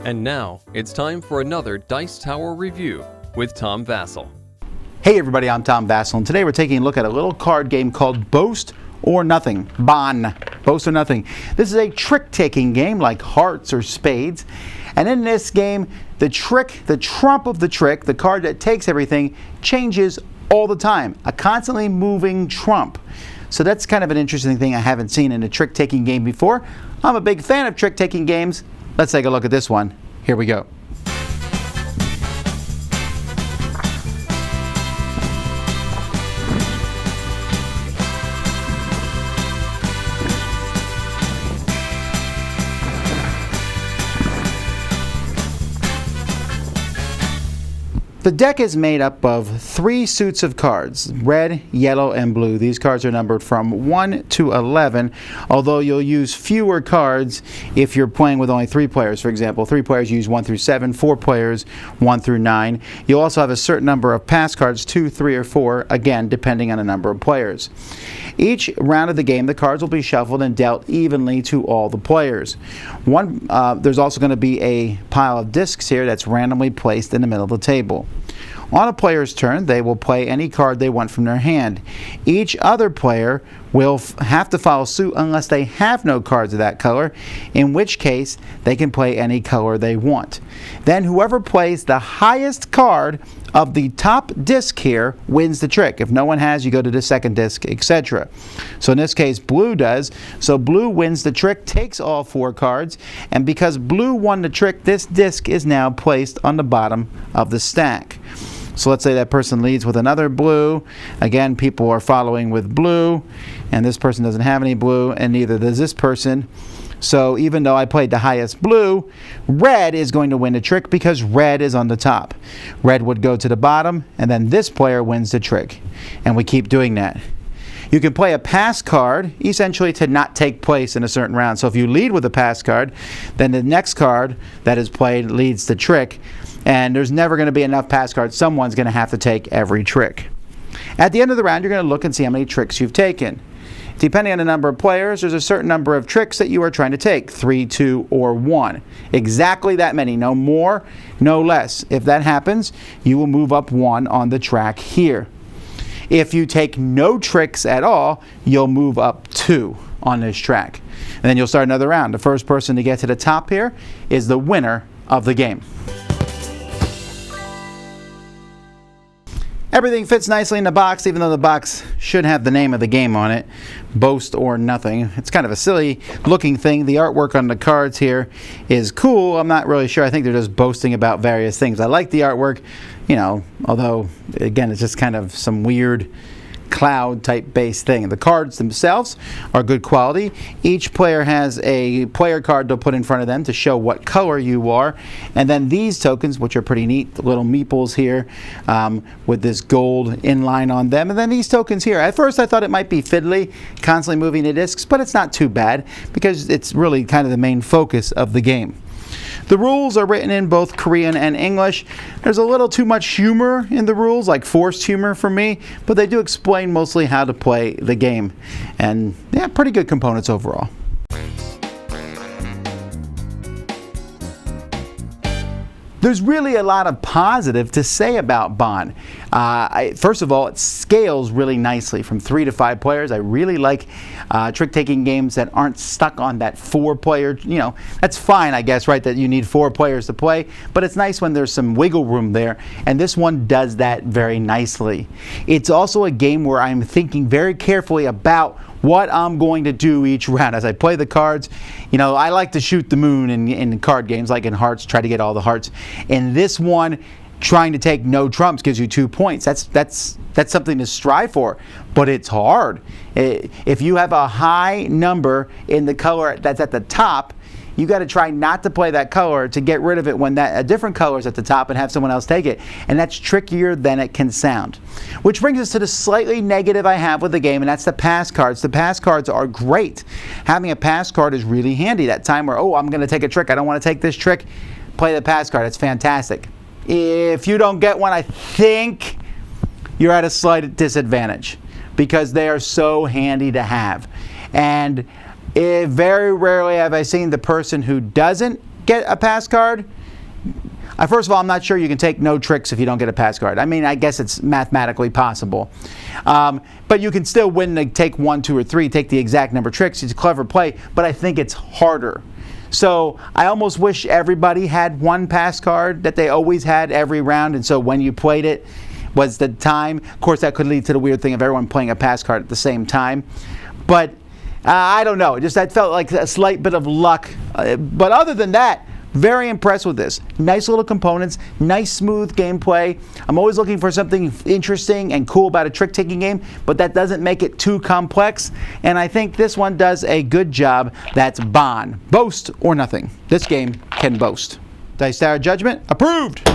And now, it's time for another Dice Tower review with Tom Vasel. Hey everybody, I'm Tom Vasel, and today we're taking a look at a little card game called Boast or Nothing. Boast or Nothing. This is a trick-taking game like hearts or spades. And in this game, the trump of the trick, the card that takes everything, changes all the time. A constantly moving trump. So that's kind of an interesting thing I haven't seen in a trick-taking game before. I'm a big fan of trick-taking games. Let's take a look at this one. Here we go. The deck is made up of 3 suits of cards, red, yellow, and blue. These cards are numbered from 1 to 11, although you'll use fewer cards if you're playing with only 3 players. For example, 3 players use 1 through 7, 4 players 1 through 9. You'll also have a certain number of pass cards, 2, 3, or 4, again, depending on the number of players. Each round of the game, the cards will be shuffled and dealt evenly to all the players. There's also going to be a pile of discs here that's randomly placed in the middle of the table. On a player's turn, they will play any card they want from their hand. Each other player will have to follow suit unless they have no cards of that color, in which case they can play any color they want. Then whoever plays the highest card of the top disc here wins the trick. If no one has, you go to the second disc, etc. So in this case, blue does. So blue wins the trick, takes all 4 cards, and because blue won the trick, this disc is now placed on the bottom of the stack. So let's say that person leads with another blue. Again, people are following with blue, and this person doesn't have any blue, and neither does this person. So even though I played the highest blue, red is going to win the trick because red is on the top. Red would go to the bottom, and then this player wins the trick. And we keep doing that. You can play a pass card, essentially to not take place in a certain round. So if you lead with a pass card, then the next card that is played leads the trick. And there's never going to be enough pass cards. Someone's going to have to take every trick. At the end of the round, you're going to look and see how many tricks you've taken. Depending on the number of players, there's a certain number of tricks that you are trying to take, 3, 2, or 1. Exactly that many, no more, no less. If that happens, you will move up 1 on the track here. If you take no tricks at all, you'll move up 2 on this track. And then you'll start another round. The first person to get to the top here is the winner of the game. Everything fits nicely in the box, even though the box should have the name of the game on it, Boast or Nothing. It's kind of a silly looking thing. The artwork on the cards here is cool. I'm not really sure. I think they're just boasting about various things. I like the artwork, although, again, it's just kind of some weird cloud type based thing. The cards themselves are good quality. Each player has a player card to put in front of them to show what color you are, and then these tokens, which are pretty neat, the little meeples here with this gold inline on them, and then these tokens here. At first I thought it might be fiddly, constantly moving the discs, but it's not too bad because it's really kind of the main focus of the game. The rules are written in both Korean and English. There's a little too much humor in the rules, like forced humor for me, but they do explain mostly how to play the game. And yeah, pretty good components overall. There's really a lot of positive to say about Bond. First of all, it scales really nicely from 3 to 5 players. I really like trick-taking games that aren't stuck on that 4-player. That's fine, I guess, right, that you need 4 players to play, but it's nice when there's some wiggle room there, and this one does that very nicely. It's also a game where I'm thinking very carefully about what I'm going to do each round as I play the cards. I like to shoot the moon in card games, like in Hearts, try to get all the hearts. In this one, trying to take no trumps gives you 2 points. That's something to strive for, but it's hard. If you have a high number in the color that's at the top, you got to try not to play that color to get rid of it when a different color is at the top and have someone else take it. And that's trickier than it can sound. Which brings us to the slightly negative I have with the game, and that's the pass cards. The pass cards are great. Having a pass card is really handy. That time where, I'm going to take a trick, I don't want to take this trick, play the pass card. It's fantastic. If you don't get one, I think you're at a slight disadvantage because they are so handy to have. And very rarely have I seen the person who doesn't get a pass card First of all, I'm not sure you can take no tricks if you don't get a pass card. I mean, I guess it's mathematically possible. But you can still win to take 1, 2, or 3, take the exact number of tricks. It's a clever play, but I think it's harder. So I almost wish everybody had one pass card that they always had every round, and so when you played it was the time. Of course, that could lead to the weird thing of everyone playing a pass card at the same time. But I don't know. That felt like a slight bit of luck. But other than that, very impressed with this. Nice little components, nice smooth gameplay. I'm always looking for something interesting and cool about a trick-taking game, but that doesn't make it too complex. And I think this one does a good job. That's Bon. Boast or nothing. This game can boast. Dice Tower Judgment approved.